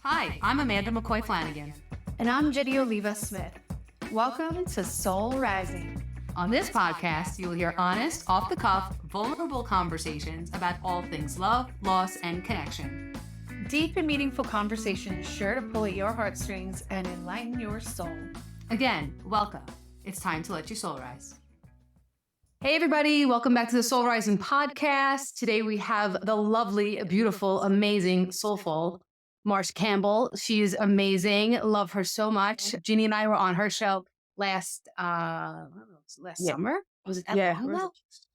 Hi, I'm Amanda McCoy Flanagan. And I'm Jenny Oliva Smith. Welcome to Soul Rising. On this podcast, you will hear honest, off-the-cuff, vulnerable conversations about all things love, loss, and connection. Deep and meaningful conversations sure to pull at your heartstrings and enlighten your soul. Again, welcome. It's time to let your soul rise. Hey, everybody. Welcome back to the Soul Rising podcast. Today, we have the lovely, beautiful, amazing, soulful Marsha Campbell. She is amazing. Love her so much. Ginny and I were on her show last summer. Was it that long ago?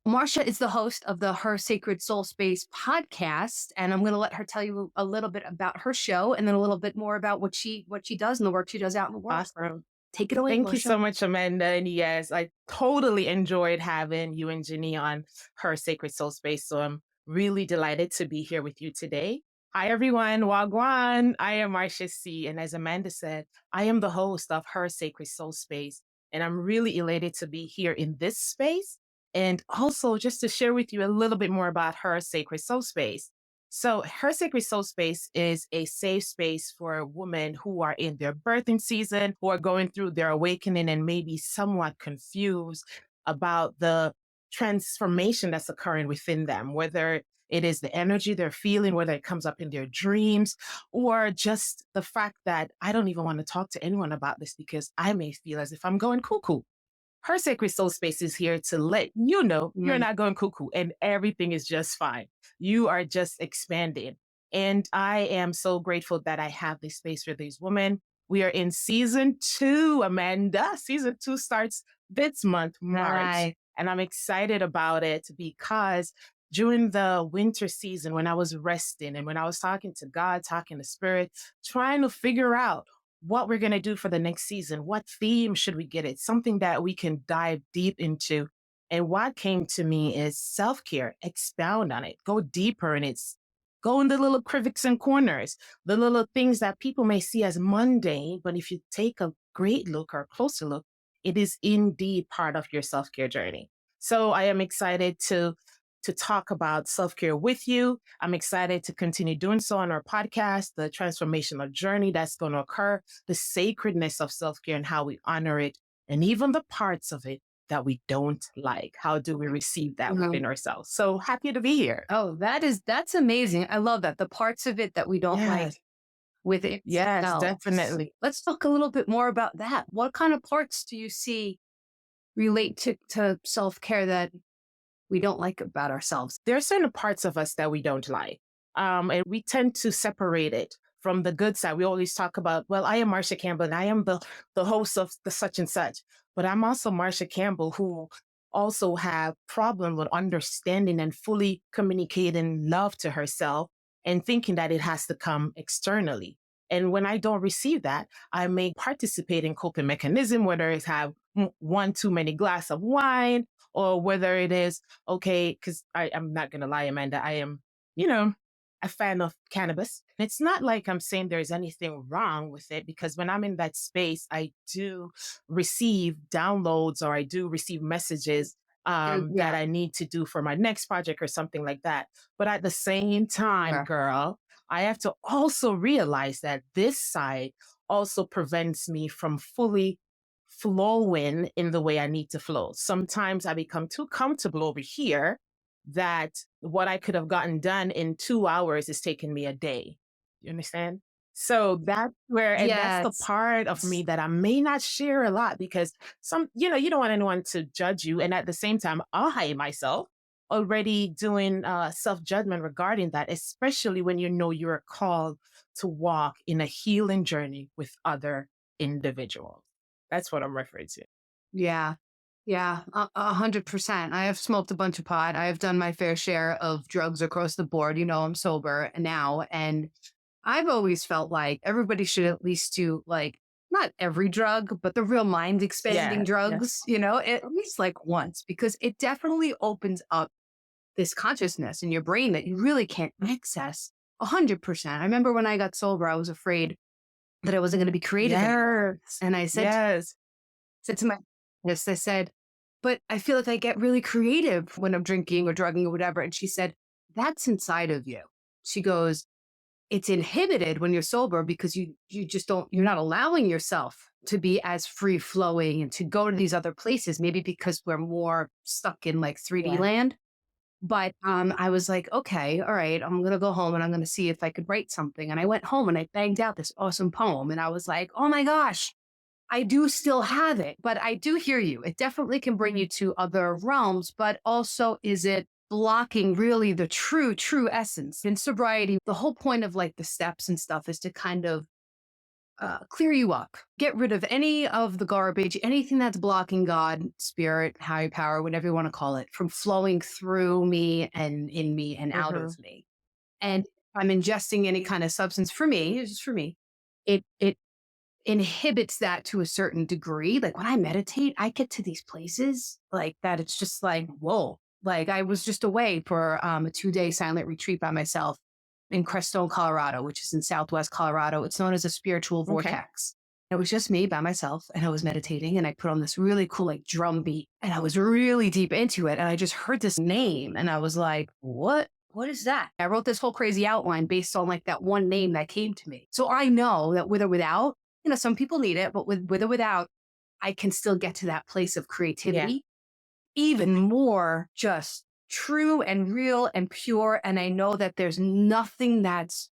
Marsha is the host of the Her Sacred Soul Space podcast, and I'm going to let her tell you a little bit about her show and then a little bit more about what she does and the work she does out in the world. Awesome. Take it away, Thank Marsha. you so much, Amanda. And yes, I totally enjoyed having you and Ginny on Her Sacred Soul Space. So I'm really delighted to be here with you today. Hi, everyone. Wagwan. I am Marsha C. And as Amanda said, I am the host of Her Sacred Soul Space. And I'm really elated to be here in this space. And also just to share with you a little bit more about Her Sacred Soul Space. So Her Sacred Soul Space is a safe space for women who are in their birthing season, who are going through their awakening and maybe somewhat confused about the transformation that's occurring within them, whether it is the energy they're feeling, whether it comes up in their dreams, or just the fact that I don't even want to talk to anyone about this because I may feel as if I'm going cuckoo. Her Sacred Soul Space is here to let you know you're not going cuckoo and everything is just fine. You are just expanding. And I am so grateful that I have this space for these women. We are in season 2, Amanda. Season 2 starts this month, March. Right. And I'm excited about it because during the winter season, when I was resting and when I was talking to God, talking to Spirit, trying to figure out what we're going to do for the next season, what theme should we get it, something that we can dive deep into. And what came to me is self-care, expound on it, go deeper in it, go in the little crevices and corners, the little things that people may see as mundane. But if you take a great look or a closer look, it is indeed part of your self-care journey. So I am excited to talk about self-care with you. I'm excited to continue doing so on our podcast, the transformational journey that's going to occur, the sacredness of self-care and how we honor it, and even the parts of it that we don't like. How do we receive that within ourselves? So happy to be here. Oh, that's amazing. I love that. The parts of it that we don't like with it. Yes, definitely. Let's talk a little bit more about that. What kind of parts do you see relate to self-care that we don't like about ourselves? There are certain parts of us that we don't like. And we tend to separate it from the good side. We always talk about, well, I am Marsha Campbell and I am the host of the such and such, but I'm also Marsha Campbell who also have problem with understanding and fully communicating love to herself and thinking that it has to come externally. And when I don't receive that, I may participate in coping mechanism, whether it's have one too many glass of wine, or whether it is, okay, because I'm not going to lie, Amanda, I am, a fan of cannabis. And it's not like I'm saying there's anything wrong with it, because when I'm in that space, I do receive downloads or I do receive messages that I need to do for my next project or something like that. But at the same time, girl, I have to also realize that this side also prevents me from fully flowing in the way I need to flow. Sometimes I become too comfortable over here that what I could have gotten done in 2 hours is taking me a day. You understand? So that's where, and that's the part of me that I may not share a lot because you don't want anyone to judge you. And at the same time, I myself already doing self-judgment regarding that, especially when you know you're called to walk in a healing journey with other individuals. That's what I'm referring to. Yeah. 100%. I have smoked a bunch of pot. I have done my fair share of drugs across the board. I'm sober now. And I've always felt like everybody should at least do not every drug, but the real mind expanding drugs, at least once, because it definitely opens up this consciousness in your brain that you really can't access 100%. I remember when I got sober, I was afraid that I wasn't going to be creative anymore. And I said, I said, but I feel like I get really creative when I'm drinking or drugging or whatever. And she said, that's inside of you. She goes, it's inhibited when you're sober because you just don't you're not allowing yourself to be as free flowing and to go to these other places, maybe because we're more stuck in like 3D Yeah. land. But I was like, okay, all right, I'm gonna go home and I'm gonna see if I could write something. And I went home and I banged out this awesome poem, and I was like, oh my gosh, I do still have it. But I do hear you. It definitely can bring you to other realms, but also is it blocking really the true essence in sobriety? The whole point of like the steps and stuff is to kind of clear you up, get rid of any of the garbage, anything that's blocking God, spirit, higher power, whatever you want to call it, from flowing through me and in me and out of Hmm. me. And if I'm ingesting any kind of substance for me, it's just for me, it inhibits that to a certain degree. Like when I meditate, I get to these places like that. It's just like, whoa. Like I was just away for a 2-day silent retreat by myself in Crestone, Colorado, which is in Southwest Colorado. It's known as a spiritual Okay. vortex. It was just me by myself and I was meditating and I put on this really cool like drum beat and I was really deep into it. And I just heard this name and I was like, what? What is that? I wrote this whole crazy outline based on like that one name that came to me. So I know that with or without, some people need it, but with or without, I can still get to that place of Yeah. creativity, even more just true and real and pure. And I know that there's nothing that's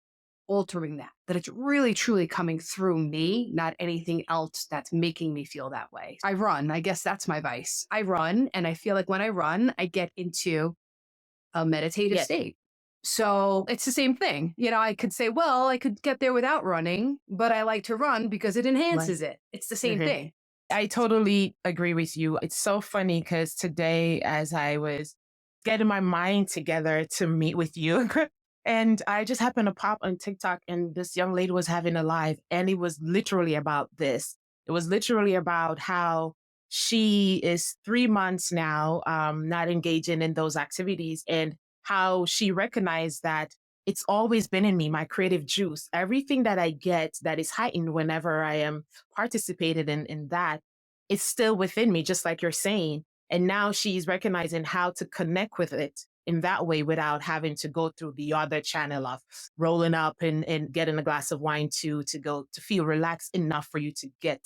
altering that, that it's really truly coming through me, not anything else that's making me feel that way. I run. I guess that's my vice. I run. And I feel like when I run, I get into a meditative Yes. state. So it's the same thing. I could say, well, I could get there without running, but I like to run because it Right. enhances it. It's the same Hmm. thing. I totally agree with you. It's so funny because today, as I was getting my mind together to meet with you, and I just happened to pop on TikTok, and this young lady was having a live, and it was literally about this. It was literally about how she is 3 months now, not engaging in those activities, and how she recognized that it's always been in me, my creative juice. Everything that I get that is heightened whenever I am participated in that, it's still within me, just like you're saying. And now she's recognizing how to connect with it in that way without having to go through the other channel of rolling up and getting a glass of wine to go to feel relaxed enough for you to get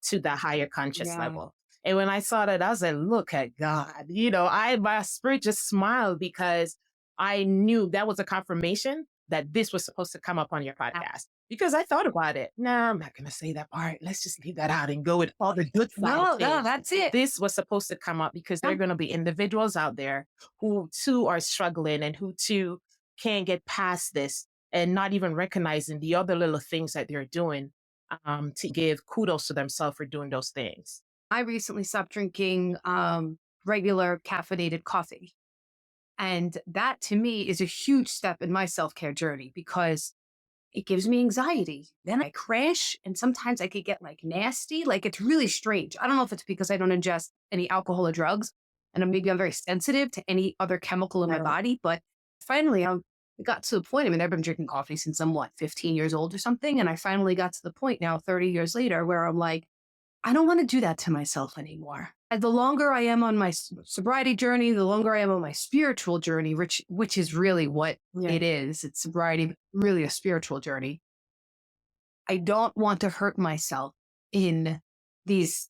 to the higher conscious Yeah. level. And when I saw that, I was like, look at God. My spirit just smiled because I knew that was a confirmation that this was supposed to come up on your podcast. Because I thought about it. No, I'm not going to say that part. Let's just leave that out and go with all the good side of No, no, things. that's it. This was supposed to come up because there Yeah. are going to be individuals out there who too are struggling and who too can't get past this and not even recognizing the other little things that they're doing, to give kudos to themselves for doing those things. I recently stopped drinking regular caffeinated coffee. And that to me is a huge step in my self care journey because it gives me anxiety. Then I crash and sometimes I could get like nasty. Like it's really strange. I don't know if it's because I don't ingest any alcohol or drugs and maybe I'm very sensitive to any other chemical in my Right. body. But finally, it got to the point. I mean, I've been drinking coffee since I'm 15 years old or something. And I finally got to the point now, 30 years later, where I'm like, I don't want to do that to myself anymore. And the longer I am on my sobriety journey, the longer I am on my spiritual journey, which is really what Yeah. it is. It's sobriety, but really a spiritual journey. I don't want to hurt myself in these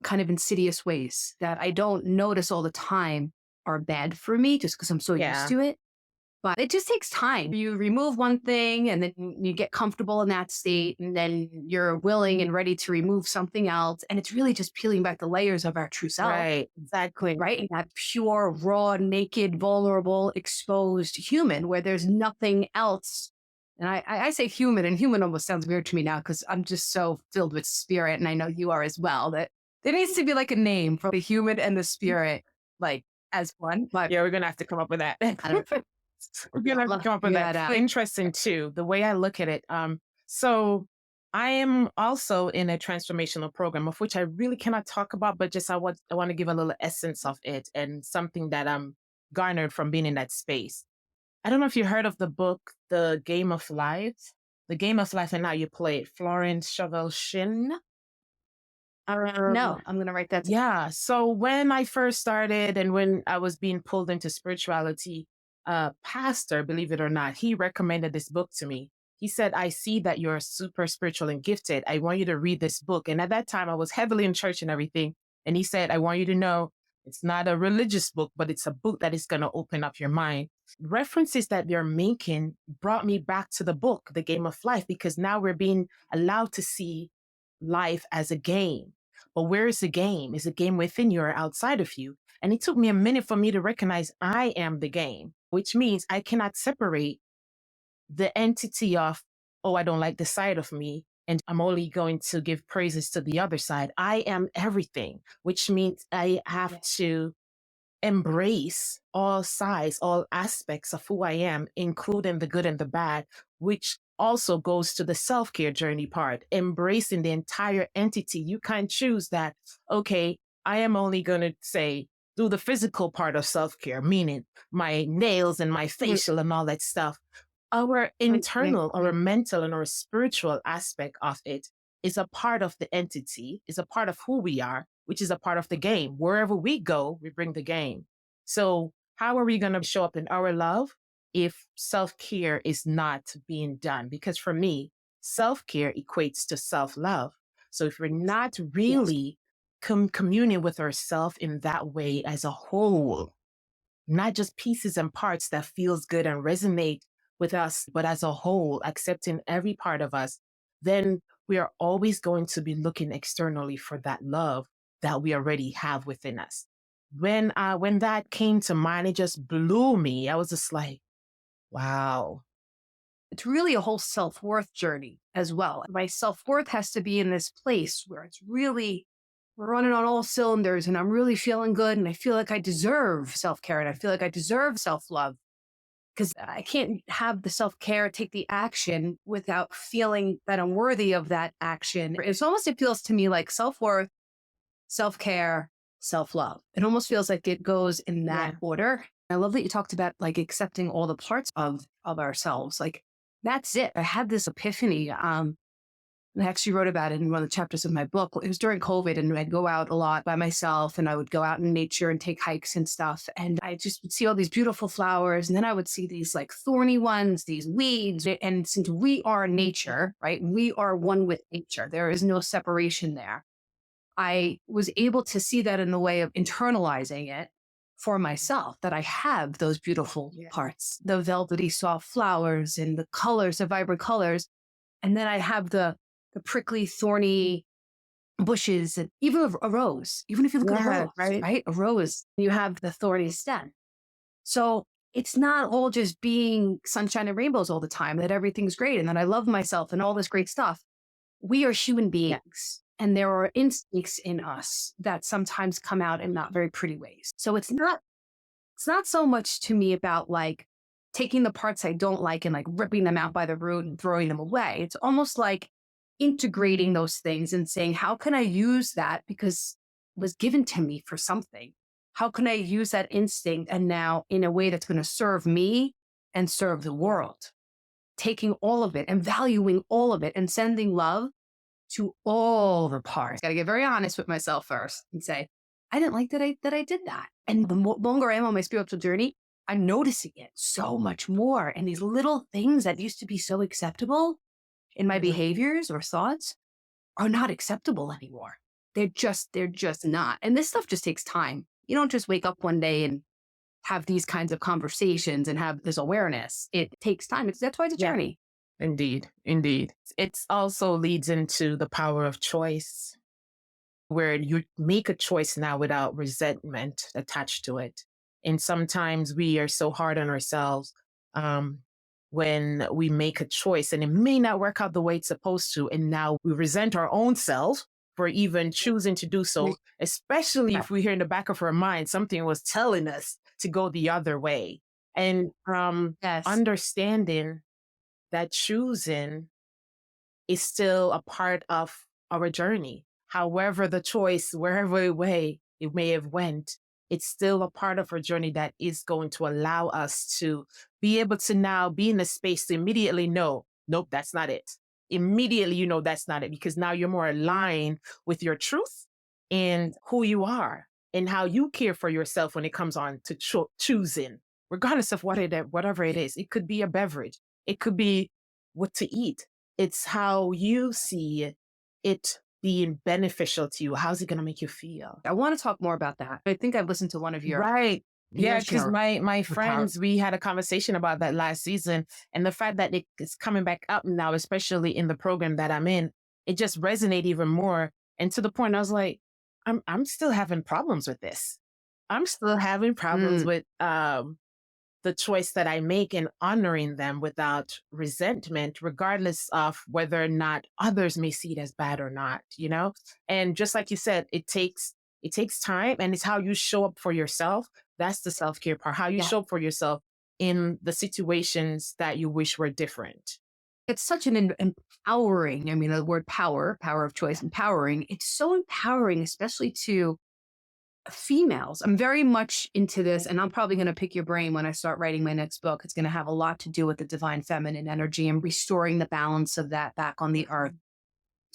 kind of insidious ways that I don't notice all the time are bad for me just because I'm so used Yeah. to it. But it just takes time. You remove one thing and then you get comfortable in that state, and then you're willing and ready to remove something else. And it's really just peeling back the layers of our true self, Right. Exactly. right? And that pure, raw, naked, vulnerable, exposed human where there's nothing else. And I say human, and human almost sounds weird to me now because I'm just so filled with spirit. And I know you are as well, that there needs to be like a name for the human and the spirit, like as one. But Yeah, we're gonna have to come up with that. I don't know. We're Yeah, gonna have to love come up with figure that. that out. Interesting too, the way I look at it. So I am also in a transformational program of which I really cannot talk about, but just I want to give a little essence of it and something that I'm garnered from being in that space. I don't know if you heard of the book, The Game of Life. The Game of Life and How You Play it, Florence Scovel Shinn. No, I'm going to write that. Yeah. So when I first started and when I was being pulled into spirituality, pastor, believe it or not, he recommended this book to me. He said, I see that you're super spiritual and gifted. I want you to read this book. And at that time, I was heavily in church and everything. And he said, I want you to know it's not a religious book, but it's a book that is going to open up your mind. References that they're making brought me back to the book, The Game of Life, because now we're being allowed to see life as a game. But where is the game? Is the game within you or outside of you? And it took me a minute for me to recognize I am the game, which means I cannot separate the entity of, oh, I don't like this side of me, and I'm only going to give praises to the other side. I am everything, which means I have to embrace all sides, all aspects of who I am, including the good and the bad, which also goes to the self care journey part, embracing the entire entity. You can't choose that, okay, I am only going to say, do the physical part of self care, meaning my nails and my facial and all that stuff. Our internal, our mental, and our spiritual aspect of it is a part of the entity, is a part of who we are, which is a part of the game. Wherever we go, we bring the game. So, how are we going to show up in our love if self care is not being done? Because for me, self care equates to self love. So, if we're not really communing with ourselves in that way as a whole, not just pieces and parts that feels good and resonate with us, but as a whole, accepting every part of us, then we are always going to be looking externally for that love that we already have within us. When that came to mind, it just blew me. I was just like, wow. It's really a whole self-worth journey as well. My self-worth has to be in this place where it's really, we're running on all cylinders and I'm really feeling good and I feel like I deserve self-care and I feel like I deserve self-love, because I can't have the self-care, take the action without feeling that I'm worthy of that action. It's almost, it feels to me like self-worth, self-care, self-love. It almost feels like it goes in that order. I love that you talked about like accepting all the parts of ourselves. Like that's it. I had this epiphany. I actually wrote about it in one of the chapters of my book. It was during COVID and I'd go out a lot by myself and I would go out in nature and take hikes and stuff. And I just would see all these beautiful flowers. And then I would see these like thorny ones, these weeds. And since we are nature, right? We are one with nature. There is no separation there. I was able to see that in the way of internalizing it for myself, that I have those beautiful parts, the velvety soft flowers and the colors, the vibrant colors. And then I have the prickly, thorny bushes, and even a rose. Even if you look at a rose, right? A rose, you have the thorny stem. So it's not all just being sunshine and rainbows all the time, that everything's great and that I love myself and all this great stuff. We are human beings. And there are instincts in us that sometimes come out in not very pretty ways. So it's not so much to me about like taking the parts I don't like and like ripping them out by the root and throwing them away. It's almost like integrating those things and saying, how can I use that because it was given to me for something? How can I use that instinct and now in a way that's going to serve me and serve the world? Taking all of it and valuing all of it and sending love to all the parts. Got to get very honest with myself first and say, I didn't like that I did that. And the longer I am on my spiritual journey, I'm noticing it so much more. And these little things that used to be so acceptable in my behaviors or thoughts are not acceptable anymore. They're just not. And this stuff just takes time. You don't just wake up one day and have these kinds of conversations and have this awareness. It takes time. That's why it's a journey. Indeed. It also leads into the power of choice, where you make a choice now without resentment attached to it. And sometimes we are so hard on ourselves when we make a choice and it may not work out the way it's supposed to. And now we resent our own self for even choosing to do so, especially if we hear in the back of our mind something was telling us to go the other way. And understanding that choosing is still a part of our journey. However, the choice, wherever way it may have went, it's still a part of our journey that is going to allow us to be able to now be in a space to immediately know, nope, that's not it. Immediately, you know, that's not it, because now you're more aligned with your truth and who you are and how you care for yourself when it comes on to choosing, regardless of whatever it is. It could be a beverage. It could be what to eat. It's how you see it being beneficial to you. How's it going to make you feel? I want to talk more about that. I think I've listened to one of Right. your Yeah, because share my the power. friends, we had a conversation about that last season, and the fact that it's coming back up now, especially in the program that I'm in, it just resonated even more. And to the point, I was like, I'm still having problems with this. I'm still having problems Mm. with the choice that I make and honoring them without resentment, regardless of whether or not others may see it as bad or not, you know? And just like you said, it takes time, and it's how you show up for yourself. That's the self-care part. How you Yeah. show up for yourself in the situations that you wish were different. It's such an empowering, I mean, the word power, power of choice, empowering. It's so empowering, especially to females. I'm very much into this, and I'm probably going to pick your brain when I start writing my next book. It's going to have a lot to do with the divine feminine energy and restoring the balance of that back on the earth.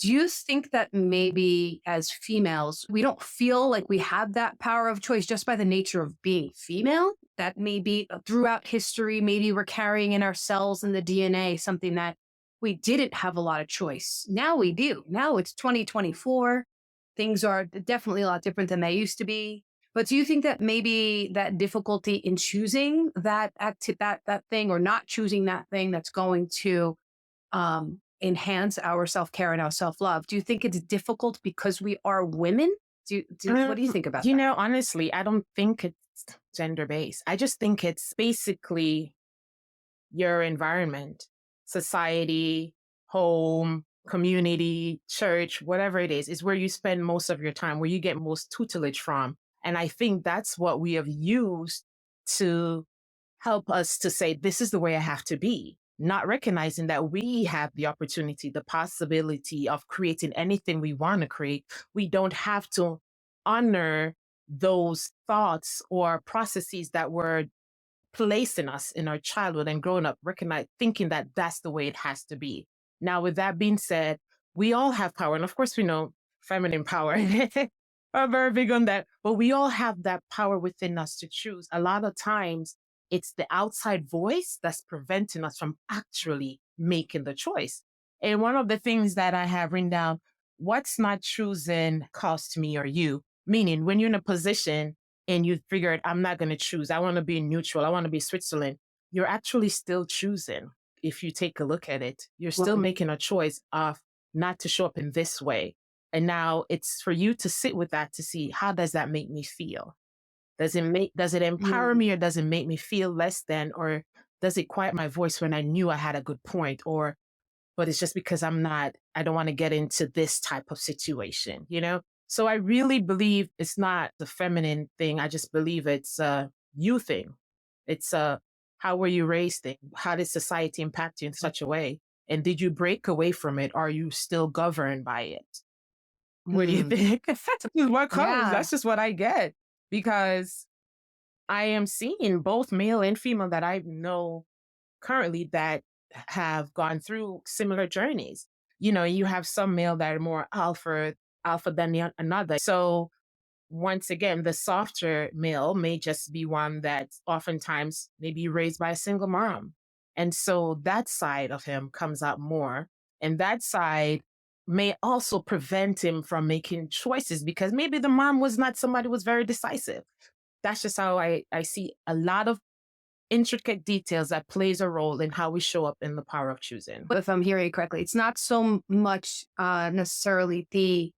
Do you think that maybe as females, we don't feel like we have that power of choice just by the nature of being female? That maybe throughout history, maybe we're carrying in our cells and the DNA something that we didn't have a lot of choice. Now we do. Now it's 2024. Things are definitely a lot different than they used to be. But do you think that maybe that difficulty in choosing that thing or not choosing that thing that's going to enhance our self-care and our self-love. Do you think it's difficult because we are women? What do you think about that? Honestly, I don't think it's gender based. I just think it's basically your environment, society, home, community, church, whatever it is where you spend most of your time, where you get most tutelage from. And I think that's what we have used to help us to say, this is the way I have to be, not recognizing that we have the opportunity, the possibility of creating anything we want to create. We don't have to honor those thoughts or processes that were placed in us in our childhood and growing up, recognize thinking that that's the way it has to be. Now, with that being said, we all have power. And of course, we know feminine power. I'm very big on that. But we all have that power within us to choose. A lot of times, it's the outside voice that's preventing us from actually making the choice. And one of the things that I have written down, what's not choosing cost me or you? Meaning, when you're in a position and you figured, I'm not going to choose, I want to be neutral, I want to be Switzerland, you're actually still choosing. If you take a look at it, you're still Well, making a choice of not to show up in this way. And now it's for you to sit with that to see, how does that make me feel? Does it empower mm, me, or does it make me feel less than, or does it quiet my voice when I knew I had a good point? Or but it's just because I don't want to get into this type of situation, you know? So I really believe it's not the feminine thing. I just believe it's a you thing. It's a how were you raised thing? How did society impact you in such a way? And did you break away from it? Or are you still governed by it? What do you mm, think? This is what comes. yeah. That's just what I get. Because I am seeing both male and female that I know currently that have gone through similar journeys. You have some male that are more alpha than another. So once again, the softer male may just be one that's oftentimes maybe raised by a single mom. And so that side of him comes out more. And that side may also prevent him from making choices because maybe the mom was not somebody who was very decisive. That's just how I see a lot of intricate details that plays a role in how we show up in the power of choosing. But if I'm hearing it correctly, it's not so much necessarily the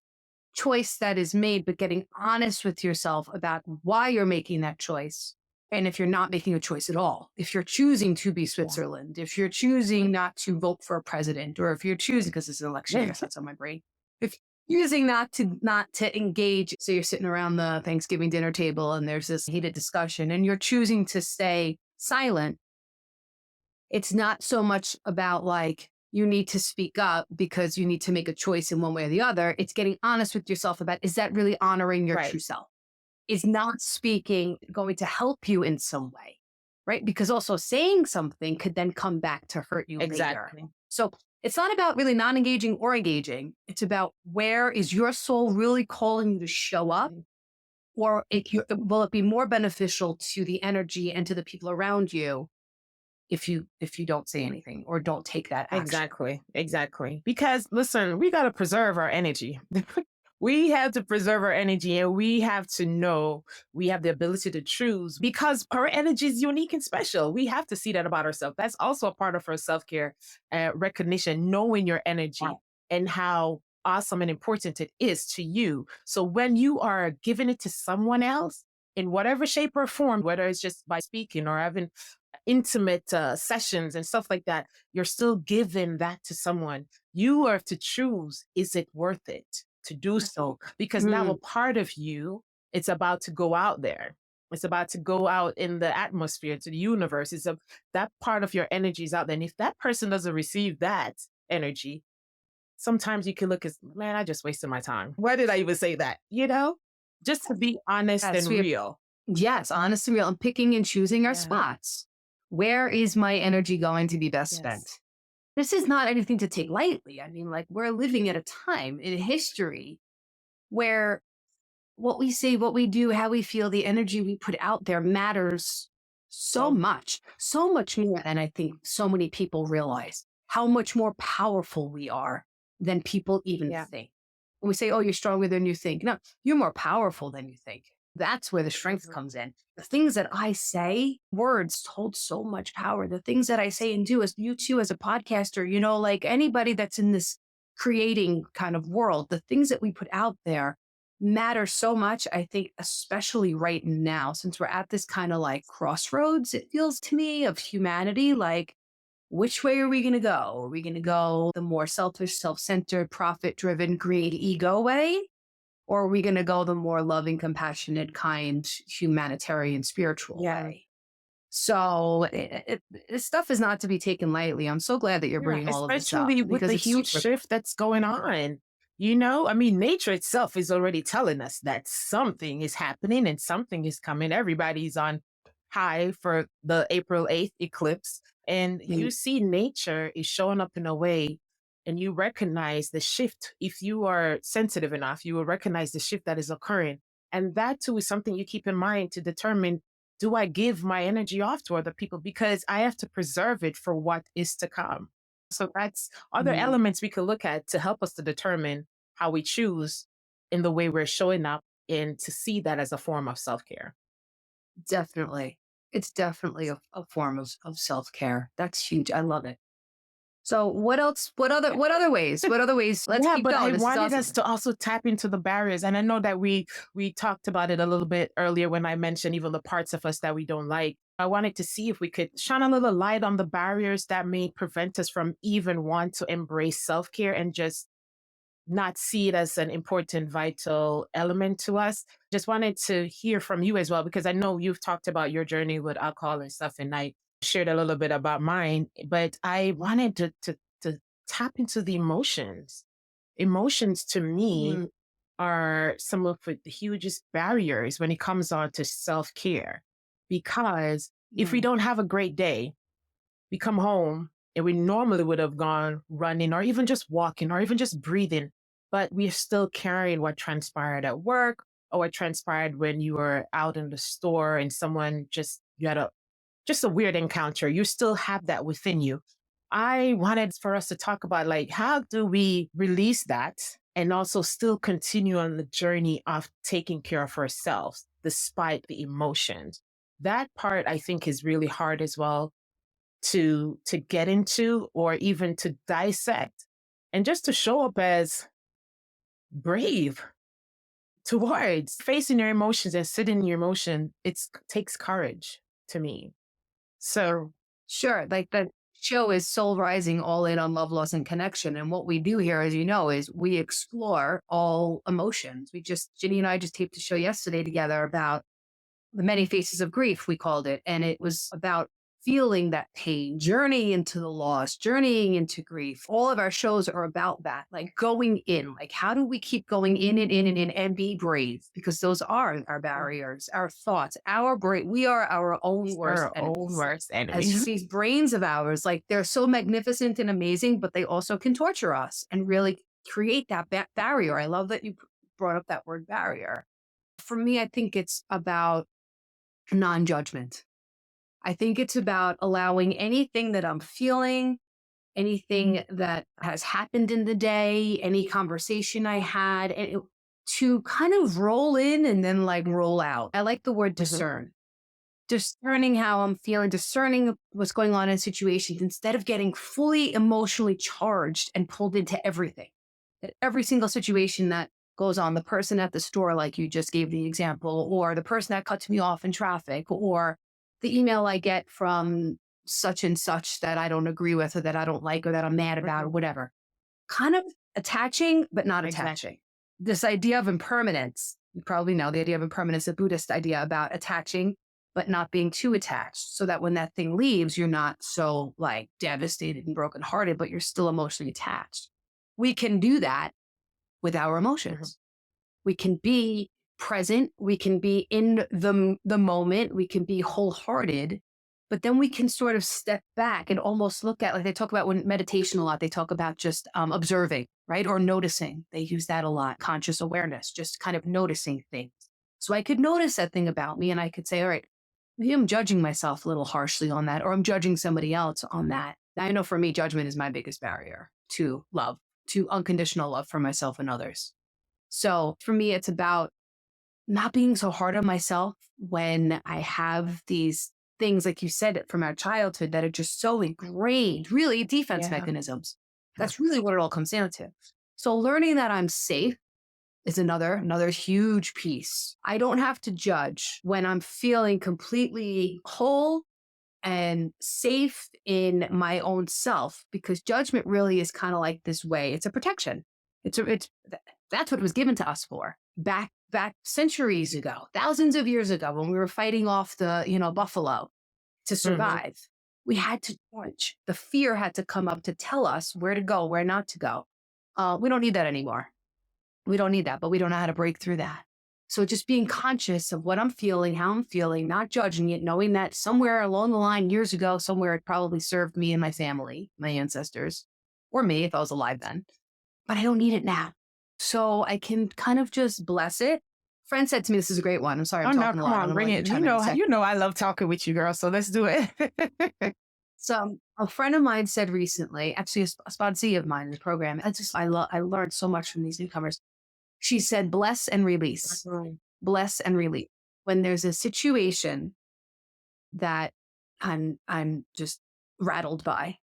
choice that is made, but getting honest with yourself about why you're making that choice. And if you're not making a choice at all, if you're choosing to be Yeah. Switzerland, if you're choosing not to vote for a president, or if you're choosing, because it's an election Yeah. year, so that's on my brain. If you're choosing not to engage, so you're sitting around the Thanksgiving dinner table and there's this heated discussion and you're choosing to stay silent, it's not so much about like you need to speak up because you need to make a choice in one way or the other. It's getting honest with yourself about, is that really honoring your Right. true self? Is not speaking going to help you in some way? Right? Because also saying something could then come back to hurt you later. Exactly. So it's not about really non engaging or engaging. It's about, where is your soul really calling you to show up? Or will it be more beneficial to the energy and to the people around you if you don't say anything or don't take that action. Exactly. Exactly. Because listen, we got to preserve our energy. We have to preserve our energy and we have to know we have the ability to choose because our energy is unique and special. We have to see that about ourselves. That's also a part of our self care recognition, knowing your energy and how awesome and important it is to you. So when you are giving it to someone else in whatever shape or form, whether it's just by speaking or having intimate sessions and stuff like that, you're still giving that to someone. You have to choose, is it worth it to do so? Because now a Mm, part of you, it's about to go out there. It's about to go out in the atmosphere, to the universe. That part of your energy is out there. And if that person doesn't receive that energy, sometimes you can look as, man, I just wasted my time. Why did I even say that? Just to be honest yes, and real. yes, honest and real, and picking and choosing our Yeah. spots. Where is my energy going to be best spent? Yes. This is not anything to take lightly. I mean, like, we're living at a time in history where what we say, what we do, how we feel, the energy we put out there matters So, so much more than I think so many people realize. How much more powerful we are than people even yeah. think. When we say, oh, you're stronger than you think. No, you're more powerful than you think. That's where the strength Mhm. comes in. The things that I say, words hold so much power. The things that I say and do, as you too, as a podcaster, like anybody that's in this creating kind of world, the things that we put out there matter so much. I think, especially right now, since we're at this kind of like crossroads, it feels to me, of humanity, like, which way are we going to go? Are we going to go the more selfish, self centered, profit driven, greed, ego way? Or are we going to go the more loving, compassionate, kind, humanitarian, spiritual Yeah. way? So this stuff is not to be taken lightly. I'm so glad that you're Yeah, bringing all of this up especially with because the it's huge super. shift that's going on. I mean, nature itself is already telling us that something is happening and something is coming. Everybody's on high for the April 8th eclipse. And Mm, you see nature is showing up in a way and you recognize the shift. If you are sensitive enough, you will recognize the shift that is occurring. And that too is something you keep in mind to determine, do I give my energy off to other people? Because I have to preserve it for what is to come. So that's other mm, elements we could look at to help us to determine how we choose in the way we're showing up and to see that as a form of self care. definitely. It's definitely a form of self care. That's huge. I love it. So what else? What other ways? What other ways? Let's Yeah, keep but I going. This is wanted us awesome. to also tap into the barriers. And I know that we talked about it a little bit earlier when I mentioned even the parts of us that we don't like. I wanted to see if we could shine a little light on the barriers that may prevent us from even want to embrace self-care and just not see it as an important, vital element to us. Just wanted to hear from you as well, because I know you've talked about your journey with alcohol and stuff, and I shared a little bit about mine, but I wanted to tap into the emotions. Emotions to me Mm, are some of the hugest barriers when it comes on to self care. Because if we mm, don't have a great day, we come home and we normally would have gone running or even just walking or even just breathing, but we're still carrying what transpired at work or what transpired when you were out in the store and someone you had a weird encounter. You still have that within you. I wanted for us to talk about, like, how do we release that and also still continue on the journey of taking care of ourselves despite the emotions. That part I think is really hard as well to get into or even to dissect, and just to show up as brave towards facing your emotions and sitting in your emotion. It takes courage to me. So sure. Like the show is Soul Rising, all in on love, loss, and connection. And what we do here, as you know, is we explore all emotions. Ginny and I just taped a show yesterday together about the many faces of grief, we called it. And it was about feeling that pain, journeying into the loss, journeying into grief. All of our shows are about that, like going in, like how do we keep going in and in and in and be brave? Because those are our barriers, our thoughts, our brain. We are our own worst our own enemies. worst As enemies. these brains of ours, like they're so magnificent and amazing, but they also can torture us and really create that barrier. I love that you brought up that word barrier. For me, I think it's about non judgment. I think it's about allowing anything that I'm feeling, anything Mhm. that has happened in the day, any conversation I had, to kind of roll in and then like roll out. I like the word Mhm. discern. Discerning how I'm feeling, discerning what's going on in situations instead of getting fully emotionally charged and pulled into everything. That every single situation that goes on, the person at the store, like you just gave the example, or the person that cuts me off in traffic, or the email I get from such and such that I don't agree with, or that I don't like, or that I'm mad about, or Mhm. whatever. Kind of attaching, but not Exactly. attaching. This idea of impermanence, you probably know the idea of impermanence, a Buddhist idea about attaching, but not being too attached. So that when that thing leaves, you're not so like devastated and brokenhearted, but you're still emotionally attached. We can do that with our Mhm. emotions. We can be present, we can be in the moment, we can be wholehearted, but then we can sort of step back and almost look at, like they talk about when meditation a lot, they talk about just observing, right? Or noticing. They use that a lot, conscious awareness, just kind of noticing things. So I could notice that thing about me and I could say, all right, maybe I'm judging myself a little harshly on that, or I'm judging somebody else on that. I know for me, judgment is my biggest barrier to love, to unconditional love for myself and others. So for me, it's about not being so hard on myself when I have these things, like you said, from our childhood that are just so ingrained, really defense Yeah. mechanisms. That's really what it all comes down to. So learning that I'm safe is another huge piece. I don't have to judge when I'm feeling completely whole and safe in my own self, because judgment really is kind of like this way. It's a protection. That's what it was given to us for back centuries ago, thousands of years ago, when we were fighting off the buffalo to Mhm. survive. We had to judge. The fear had to come up to tell us where to go, where not to go. We don't need that anymore. We don't need that, but we don't know how to break through that. So just being conscious of what I'm feeling, how I'm feeling, not judging it, knowing that somewhere along the line years ago, somewhere it probably served me and my family, my ancestors, or me if I was alive then, but I don't need it now. So I can kind of just bless it. Friend said to me, this is a great one. I'm sorry, I'm Oh no, talking a come lot. I'm on, going to bring let you it. You chime in a know, sec. I love talking with you, girl. So let's do it. So a friend of mine said recently, actually a sponsee of mine in the program, I learned so much from these newcomers. She said, bless and release, Mhm. bless and release. When there's a situation that I'm just rattled by,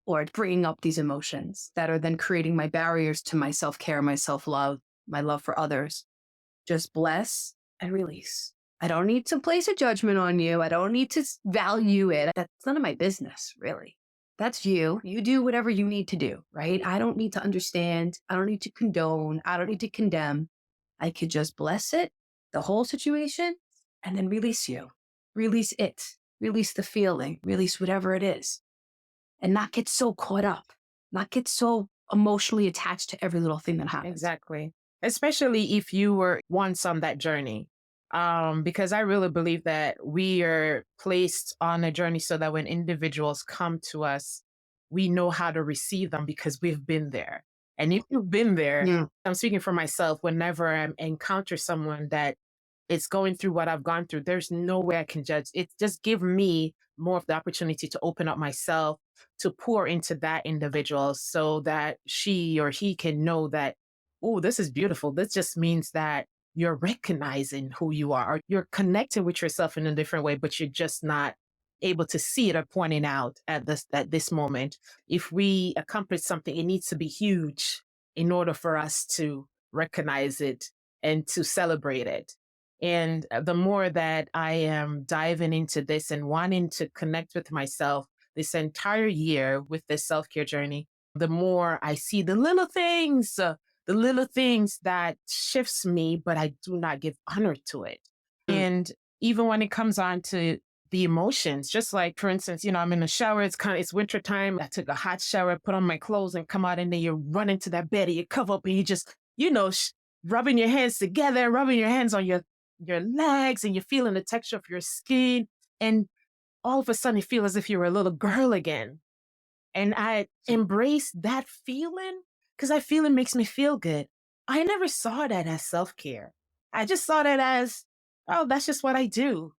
or it's bringing up these emotions that are then creating my barriers to my self-care, my self-love, my love for others, just bless and release. I don't need to place a judgment on you. I don't need to value it. That's none of my business, really. That's you. You do whatever you need to do, right? I don't need to understand. I don't need to condone. I don't need to condemn. I could just bless it, the whole situation, and then release you. Release it. Release the feeling. Release whatever it is. And not get so caught up, not get so emotionally attached to every little thing that happens. Exactly. Especially if you were once on that journey. Because I really believe that we are placed on a journey so that when individuals come to us, we know how to receive them because we've been there. And if you've been there, Yeah. I'm speaking for myself, whenever I encounter someone that is going through what I've gone through, there's no way I can judge. It just give me more of the opportunity to open up myself, to pour into that individual so that she or he can know that, oh, this is beautiful. This just means that you're recognizing who you are, or you're connecting with yourself in a different way, but you're just not able to see it or pointing out at this moment. If we accomplish something, it needs to be huge in order for us to recognize it and to celebrate it. And the more that I am diving into this and wanting to connect with myself this entire year with this self care journey, the more I see the little things that shifts me, but I do not give honor to it. Mm. And even when it comes on to the emotions, just like for instance, I'm in the shower, it's winter time. I took a hot shower, put on my clothes and come out, and then you run into that bed and you cover up and you just, rubbing your hands together, rubbing your hands on your legs, and you're feeling the texture of your skin. And all of a sudden you feel as if you're a little girl again. And I embrace that feeling because that feeling makes me feel good. I never saw that as self care. I just saw that as, oh, that's just what I do.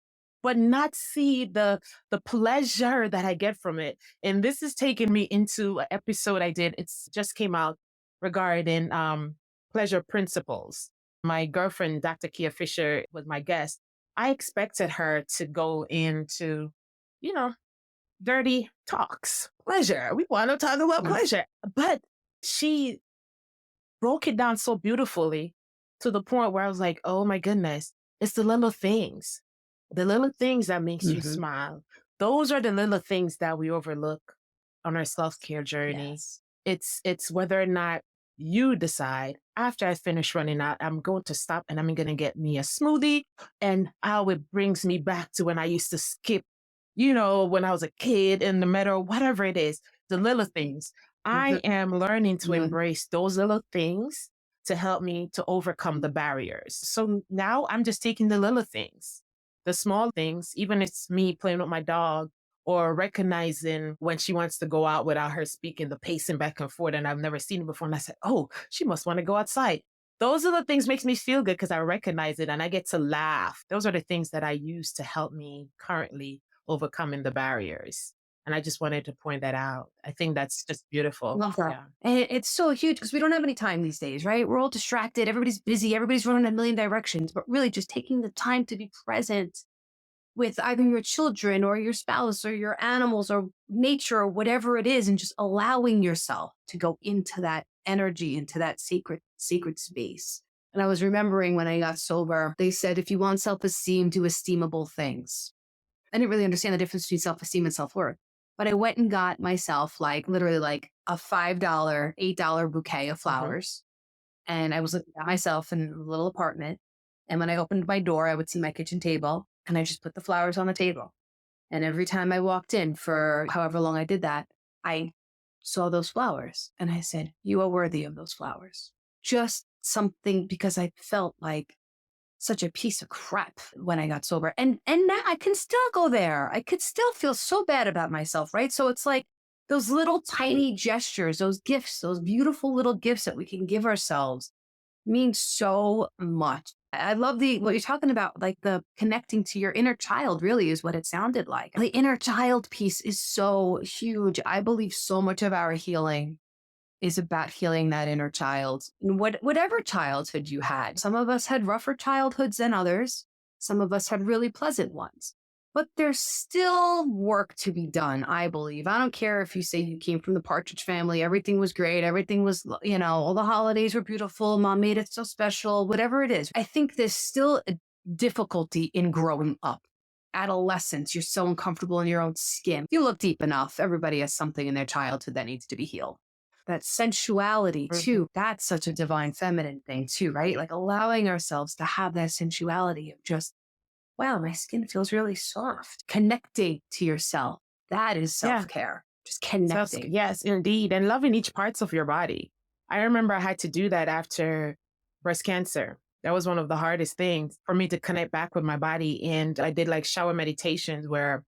but not see the pleasure that I get from it. And this is taking me into an episode I did. It's just came out regarding pleasure principles. My girlfriend, Dr. Kia Fisher, was my guest. I expected her to go into, you know, dirty talks, pleasure. We want to talk about Mhm. pleasure. But she broke it down so beautifully to the point where I was like, oh my goodness, it's the little things that makes you Mhm. smile. Those are the little things that we overlook on our self-care journey. Yes. It's whether or not you decide after I finish running out, I'm going to stop and I'm going to get me a smoothie. And how it brings me back to when I used to skip, when I was a kid in the meadow, whatever it is, the little things. I Mhm. am learning to Mhm. embrace those little things to help me to overcome the barriers. So now I'm just taking the little things, the small things, even if it's me playing with my dog or recognizing when she wants to go out without her speaking, the pacing back and forth. And I've never seen it before. And I said, oh, she must want to go outside. Those are the things makes me feel good because I recognize it and I get to laugh. Those are the things that I use to help me currently overcoming the barriers. And I just wanted to point that out. I think that's just beautiful. Love that. Yeah. And it's so huge because we don't have any time these days, right? We're all distracted. Everybody's busy. Everybody's running a million directions. But really, just taking the time to be present with either your children or your spouse or your animals or nature or whatever it is, and just allowing yourself to go into that energy, into that sacred space. And I was remembering when I got sober, they said, if you want self esteem, do esteemable things. I didn't really understand the difference between self esteem and self worth. But I went and got myself like literally like a $5, $8 bouquet of Hmm. flowers. And I was looking at myself in a little apartment. And when I opened my door, I would see my kitchen table and I just put the flowers on the table. And every time I walked in for however long I did that, I saw those flowers and I said, you are worthy of those flowers. Just something because I felt like such a piece of crap when I got sober. And now I can still go there. I could still feel so bad about myself, right? So it's like those little tiny gestures, those gifts, those beautiful little gifts that we can give ourselves mean so much. I love the what you're talking about, like the connecting to your inner child really is what it sounded like. The inner child piece is so huge. I believe so much of our healing is about healing that inner child. And whatever childhood you had. Some of us had rougher childhoods than others. Some of us had really pleasant ones. But there's still work to be done, I believe. I don't care if you say you came from the Partridge Family, everything was great, everything was, all the holidays were beautiful, mom made it so special, whatever it is. I think there's still a difficulty in growing up. Adolescence, you're so uncomfortable in your own skin. If you look deep enough, everybody has something in their childhood that needs to be healed. That sensuality Hmm. too, that's such a divine feminine thing too, right? Like allowing ourselves to have that sensuality of just, wow, my skin feels really soft. Connecting to yourself. That is Yeah. self-care. Just connecting. Yes, indeed. And loving each parts of your body. I remember I had to do that after breast cancer. That was one of the hardest things for me to connect back with my body. And I did like shower meditations where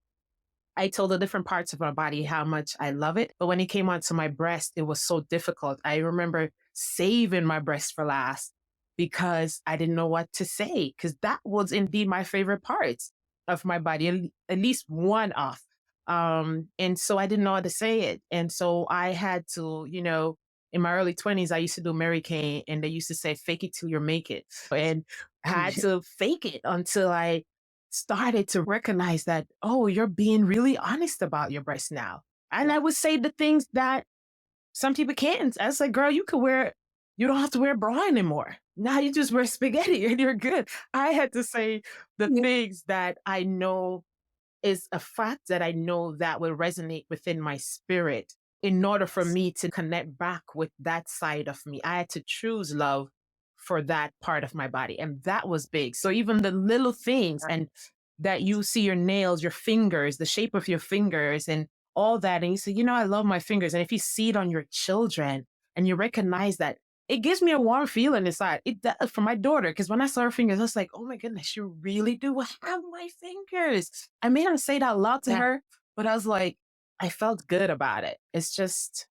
I told the different parts of my body how much I love it. But when it came onto my breast, it was so difficult. I remember saving my breast for last because I didn't know what to say, because that was indeed my favorite parts of my body, at least one of. And so I didn't know how to say it. And so I had to, in my early 20s, I used to do Mary Kay and they used to say, fake it till you make it. And I had to fake it until I started to recognize that, oh, you're being really honest about your breast now. And Yeah. I would say the things that some people can't. I was like, girl, you don't have to wear a bra anymore. Now you just wear spaghetti and you're good. I had to say the Yeah. things that I know is a fact that I know that will resonate within my spirit in order for me to connect back with that side of me. I had to choose love for that part of my body. And that was big. So even the little things and that you see your nails, your fingers, the shape of your fingers and all that. And you say, I love my fingers. And if you see it on your children and you recognize that, it gives me a warm feeling inside. It does for my daughter, because when I saw her fingers, I was like, oh my goodness, you really do have my fingers. I may not say it out loud to Yeah. her, but I was like, I felt good about it. It's just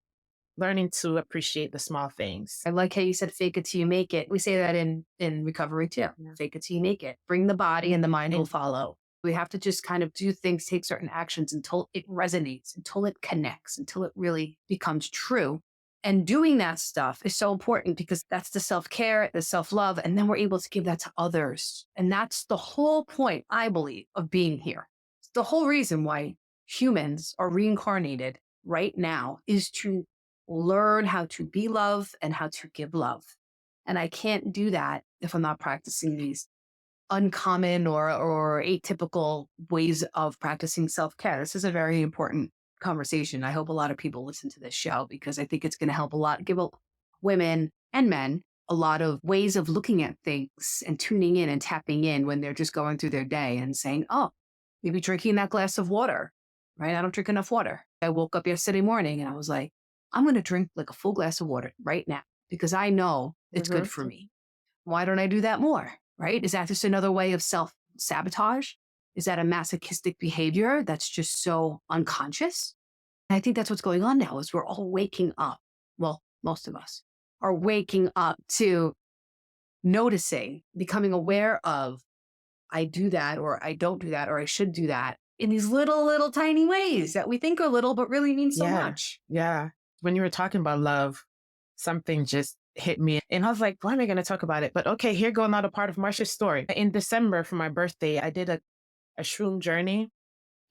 learning to appreciate the small things. I like how you said fake it till you make it. We say that in recovery too. Yeah. Fake it till you make it. Bring the body and the mind will And follow. We have to just kind of do things, take certain actions until it resonates, until it connects, until it really becomes true. And doing that stuff is so important because that's the self care, the self love. And then we're able to give that to others. And that's the whole point, I believe, of being here. It's the whole reason why humans are reincarnated right now is to learn how to be love and how to give love. And I can't do that if I'm not practicing these uncommon or atypical ways of practicing self-care. This is a very important conversation. I hope a lot of people listen to this show because I think it's going to help a lot, women and men a lot of ways of looking at things and tuning in and tapping in when they're just going through their day and saying, oh, maybe drinking that glass of water, right? I don't drink enough water. I woke up yesterday morning and I was like, I'm going to drink like a full glass of water right now because I know it's good Mhm. for me. Why don't I do that more? Right? Is that just another way of self sabotage? Is that a masochistic behavior that's just so unconscious? And I think that's what's going on now is we're all waking up. Well, most of us are waking up to noticing, becoming aware of I do that or I don't do that or I should do that in these little tiny ways that we think are little but really mean so Yeah. much. Yeah. When you were talking about love, something just hit me. And I was like, why am I going to talk about it? But okay, here go another part of Marsha's story. In December for my birthday, I did a shroom journey.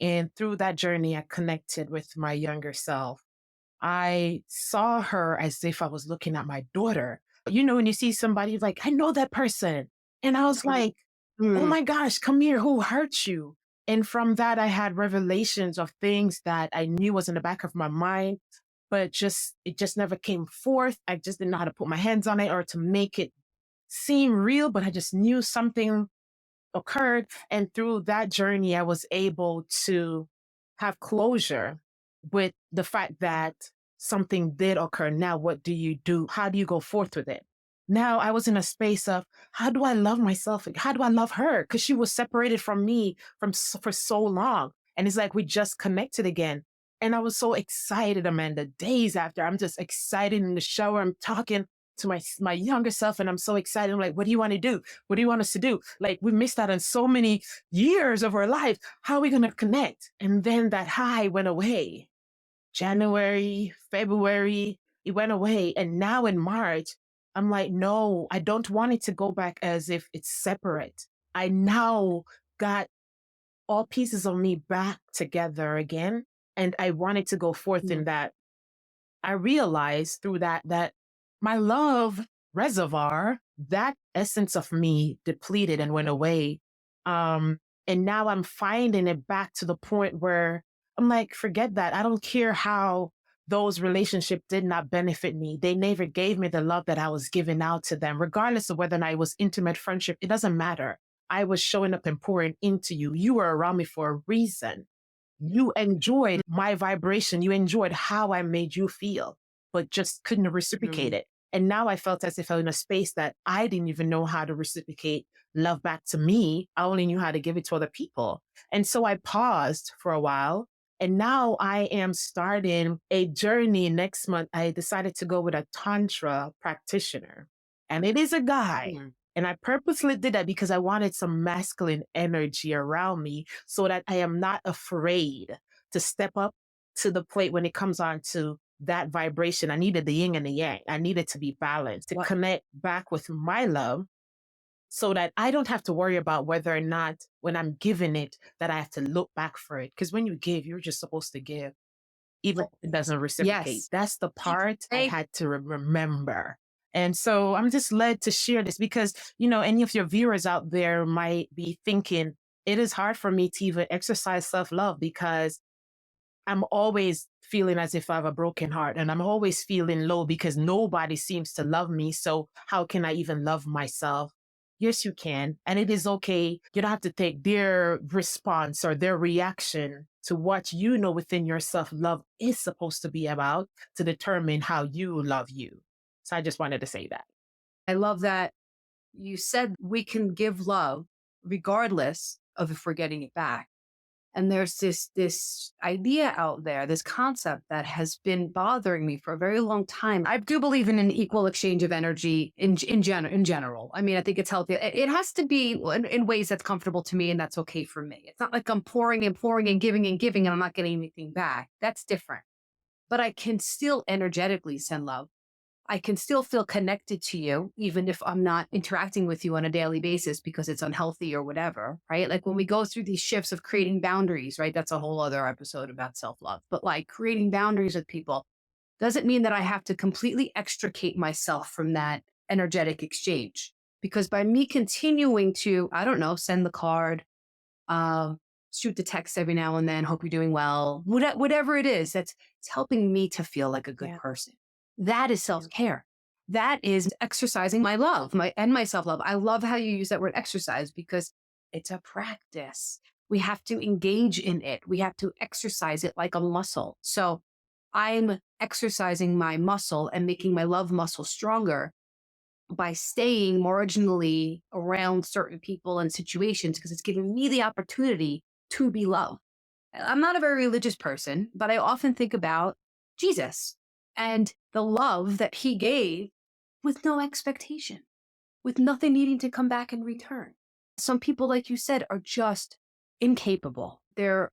And through that journey, I connected with my younger self. I saw her as if I was looking at my daughter. You know, when you see somebody like, I know that person. And I was like, oh Mm, my gosh, come here, who hurt you? And from that, I had revelations of things that I knew was in the back of my mind, but it just never came forth. I just didn't know how to put my hands on it or to make it seem real, but I just knew something occurred. And through that journey, I was able to have closure with the fact that something did occur. Now, what do you do? How do you go forth with it? Now I was in a space of how do I love myself? How do I love her? Because she was separated from me for so long. And it's like we just connected again. And I was so excited, Amanda. Days after, I'm just excited in the shower. I'm talking to my younger self, and I'm so excited. I'm like, what do you want to do? What do you want us to do? Like, we missed out on so many years of our life. How are we going to connect? And then that high went away. January, February, it went away. And now in March, I'm like, no, I don't want it to go back as if it's separate. I now got all pieces of me back together again. And I wanted to go forth in mm, that. I realized through that my love reservoir, that essence of me depleted and went away. Um, and now I'm finding it back to the point where I'm like, forget that. I don't care how those relationships did not benefit me. They never gave me the love that I was giving out to them, regardless of whether or not it was intimate friendship. It doesn't matter. I was showing up and pouring into you. You were around me for a reason. You enjoyed my vibration. You enjoyed how I made you feel, but just couldn't reciprocate mm. it. And now I felt as if I was in a space that I didn't even know how to reciprocate love back to me. I only knew how to give it to other people. And so I paused for a while. And now I am starting a journey next month. I decided to go with a Tantra practitioner, and it is a guy. Mm. And I purposely did that because I wanted some masculine energy around me so that I am not afraid to step up to the plate when it comes on to that vibration. I needed the yin and the yang. I needed to be balanced to What? connect back with my love so that I don't have to worry about whether or not when I'm giving it that I have to look back for it. Because when you give, you're just supposed to give, even if it doesn't reciprocate. Yes. That's the part I Thank had to remember. And so I'm just led to share this because, you know, any of your viewers out there might be thinking, it is hard for me to even exercise self love because I'm always feeling as if I have a broken heart and I'm always feeling low because nobody seems to love me. So how can I even love myself? Yes, you can. And it is okay. You don't have to take their response or their reaction to what you know within yourself love is supposed to be about to determine how you love you. So I just wanted to say that. I love that you said we can give love regardless of if we're getting it back. And there's this idea out there, this concept that has been bothering me for a very long time. I do believe in an equal exchange of energy in general. I mean, I think it's healthy. It has to be in ways that's comfortable to me and that's okay for me. It's not like I'm pouring and pouring and giving and I'm not getting anything back. That's different. But I can still energetically send love. I can still feel connected to you, even if I'm not interacting with you on a daily basis because it's unhealthy or whatever, right? Like when we go through these shifts of creating boundaries, right? That's a whole other episode about self love. But like creating boundaries with people doesn't mean that I have to completely extricate myself from that energetic exchange. Because by me continuing to, I don't know, send the card, um, shoot the text every now and then, hope you're doing well, whatever it is, that's it's helping me to feel like a good Yeah. person. That is self-care. That is exercising my love, my self-love. I love how you use that word exercise because it's a practice. We have to engage in it. We have to exercise it like a muscle. So I'm exercising my muscle and making my love muscle stronger by staying marginally around certain people and situations because it's giving me the opportunity to be loved. I'm not a very religious person, but I often think about Jesus and the love that he gave with no expectation, with nothing needing to come back in return. Some people, like you said, are just incapable. They're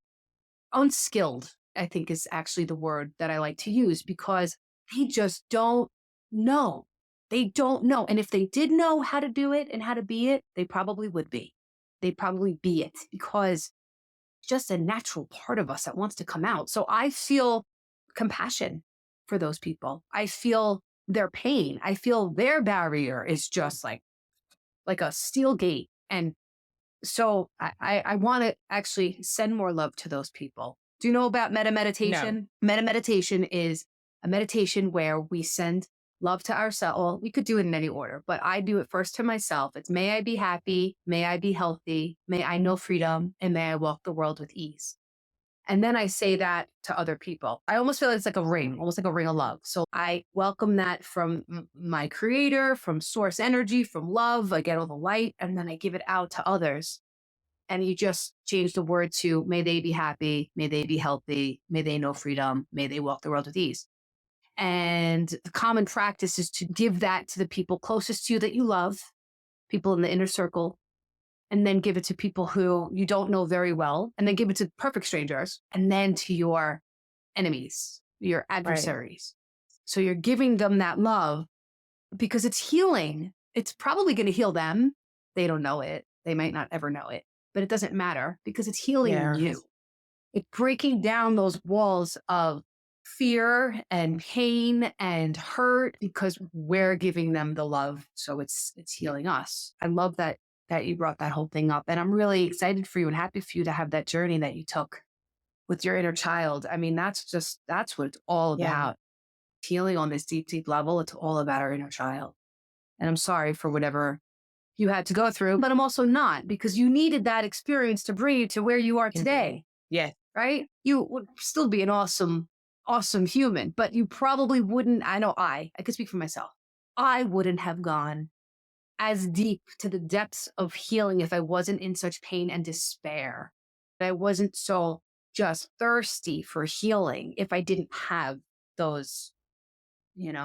unskilled, I think is actually the word that I like to use because they just don't know. They don't know. And if they did know how to do it and how to be it, they probably would be. They'd probably be it because it's just a natural part of us that wants to come out. So I feel compassion for those people. I feel their pain. I feel their barrier is just like a steel gate. And so I want to actually send more love to those people. Do you know about meta No. meditation? Meta meditation is a meditation where we send love to ourselves. Well, we could do it in any order, but I do it first to myself. It's may I be happy, may I be healthy, may I know freedom, and may I walk the world with ease. And then I say that to other people. I almost feel it's like a ring, almost like a ring of love. So I welcome that from my creator, from source energy, from love. I get all the light, and then I give it out to others and you just change the word to may they be happy, may they be healthy, may they know freedom, may they walk the world with ease. And the common practice is to give that to the people closest to you that you love, people in the inner circle, and then give it to people who you don't know very well, and then give it to perfect strangers, and then to your enemies, your Right. adversaries. So you're giving them that love because it's healing. It's probably going to heal them. They don't know it. They might not ever know it, but it doesn't matter because it's healing Yeah. you. It's breaking down those walls of fear and pain and hurt because we're giving them the love. So it's healing us. I love that you brought that whole thing up. And I'm really excited for you and happy for you to have that journey that you took with your inner child. I mean, that's what it's all Yeah. about. Healing on this deep, deep level. It's all about our inner child. And I'm sorry for whatever you had to go through, but I'm also not because you needed that experience to bring you to where you are Indeed. today, Yes. right? You would still be an awesome, awesome human, but you probably wouldn't. I know I could speak for myself. I wouldn't have gone as deep to the depths of healing if I wasn't in such pain and despair. I wasn't so just thirsty for healing if I didn't have those,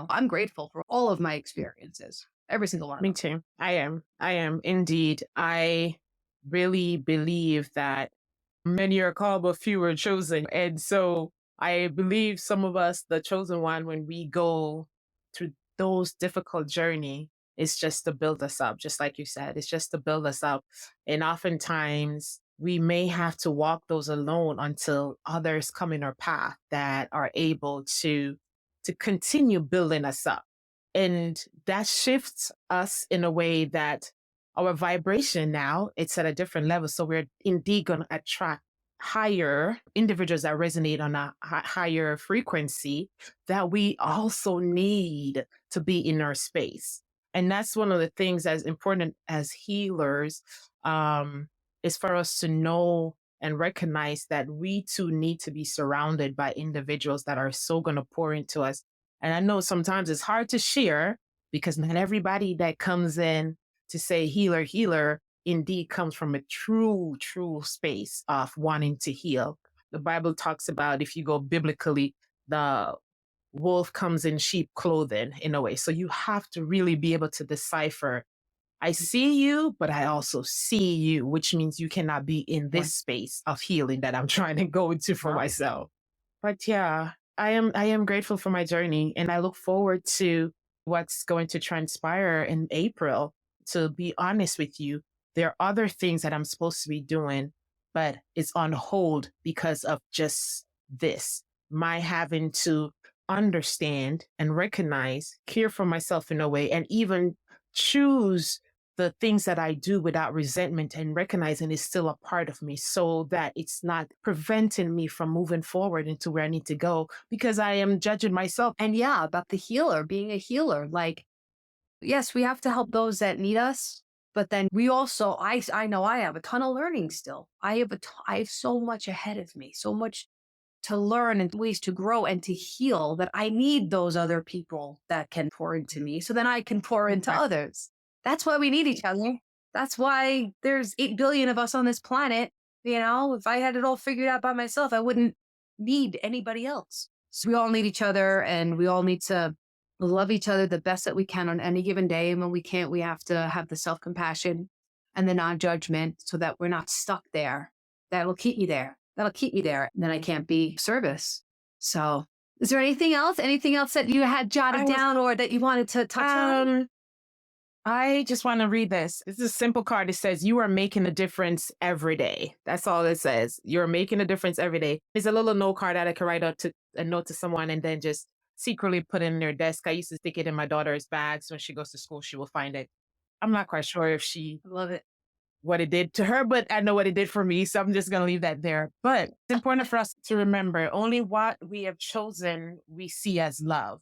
I'm grateful for all of my experiences, every single one of Me them. too. I am. I am indeed. I really believe that many are called, but few are chosen. And so I believe some of us, the chosen one, when we go through those difficult journey, it's just to build us up, just like you said. It's just to build us up. And oftentimes we may have to walk those alone until others come in our path that are able to continue building us up. And that shifts us in a way that our vibration now, it's at a different level. So we're indeed going to attract higher individuals that resonate on a higher frequency that we also need to be in our space. And that's one of the things as important as healers, um, is for us to know and recognize that we too need to be surrounded by individuals that are so going to pour into us. And I know sometimes it's hard to share because not everybody that comes in to say healer, healer indeed comes from a true, true space of wanting to heal. The Bible talks about, if you go biblically, the wolf comes in sheep clothing in a way. So you have to really be able to decipher, I see you, but I also see you, which means you cannot be in this space of healing that I'm trying to go into for myself. But yeah, I am grateful for my journey, and I look forward to what's going to transpire in April. To be honest with you, there are other things that I'm supposed to be doing, but it's on hold because of just this. My having to understand and recognize, care for myself in a way, and even choose the things that I do without resentment and recognizing it's still a part of me, so that it's not preventing me from moving forward into where I need to go because I am judging myself. And yeah, about the healer, being a healer. Like, yes, we have to help those that need us, but then we also, I know I have a ton of learning still. I have so much ahead of me, so much to learn and ways to grow and to heal, that I need those other people that can pour into me so then I can pour into Right. others. That's why we need each other. That's why there's 8 billion of us on this planet. If I had it all figured out by myself, I wouldn't need anybody else. So we all need each other, and we all need to love each other the best that we can on any given day. And when we can't, we have to have the self compassion and the non judgment so that we're not stuck there. That'll keep me there. That'll keep me there. And then I can't be of service. So, is there anything else? Anything else that you had jotted down or that you wanted to touch on? I just want to read this. It's a simple card. It says, you are making a difference every day. That's all it says. You're making a difference every day. It's a little note card that I can write out to a note to someone and then just secretly put it in their desk. I used to stick it in my daughter's bag. So when she goes to school, she will find it. I'm not quite sure if she I love it. what it did to her, but I know what it did for me. So I'm just going to leave that there. But it's important for us to remember only what we have chosen we see as love,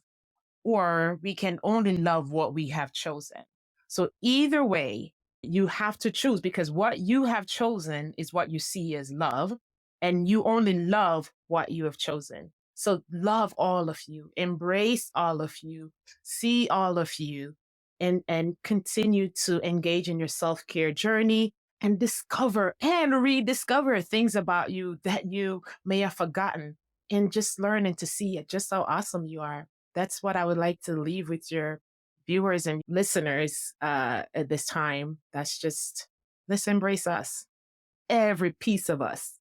or we can only love what we have chosen. So either way, you have to choose, because what you have chosen is what you see as love, and you only love what you have chosen. So love all of you, embrace all of you, see all of you, and continue to engage in your self-care journey and discover and rediscover things about you that you may have forgotten, and just learning to see it, just how awesome you are. That's what I would like to leave with your viewers and listeners at this time. That's just, let's embrace us. Every piece of us.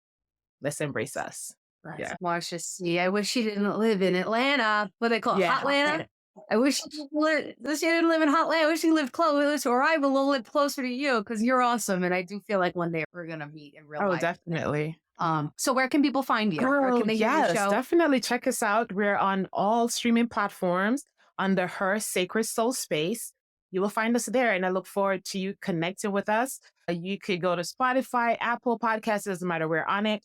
Let's embrace us. Yeah. Marsha C. I wish she didn't live in Atlanta. What they call it? Yeah. Hotlanta? I wish she didn't live in Hotlanta. I wish she lived close, or I will live closer to you, because you're awesome. And I do feel like one day we're going to meet in real life. Oh, definitely. So where can people find you? Where can they hear your show? Definitely check us out. We're on all streaming platforms under Her Sacred Soul Space. You will find us there, and I look forward to you connecting with us. You could go to Spotify, Apple Podcasts, doesn't matter, we're on it.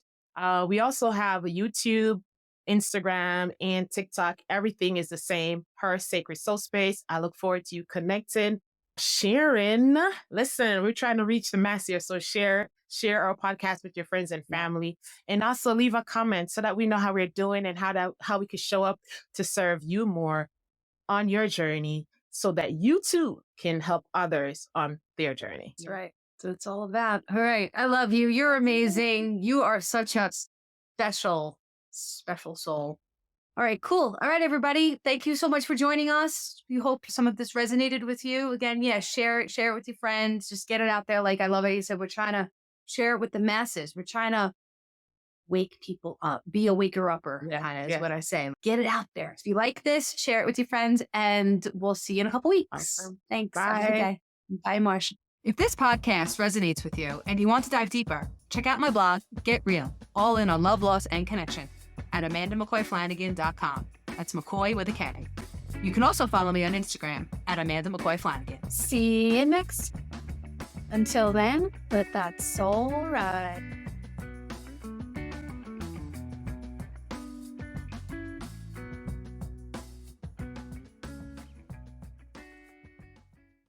We also have a YouTube, Instagram, and TikTok. Everything is the same, Her Sacred Soul Space. I look forward to you connecting, sharing. Listen, we're trying to reach the mass here, so share our podcast with your friends and family, and also leave a comment so that we know how we're doing and how we can show up to serve you more on your journey, so that you too can help others on their journey. That's right. So it's all about. All right. I love you. You're amazing. You are such a special soul. All right, cool. All right, everybody. Thank you so much for joining us. We hope some of this resonated with you. Again, share it with your friends. Just get it out there. Like, I love it. You said, we're trying to share it with the masses. We're trying to wake people up, be a waker upper, kind of is what I say. Get it out there. If you like this, share it with your friends, and we'll see you in a couple weeks. Awesome. Thanks. Bye. Okay. Bye, Marsha. If this podcast resonates with you and you want to dive deeper, check out my blog, Get Real, all in on love, loss, and connection at AmandaMcCoyFlanagan.com. That's McCoy with a K. You can also follow me on Instagram at Amanda McCoy Flanagan. See you next. Until then, let that soul ride.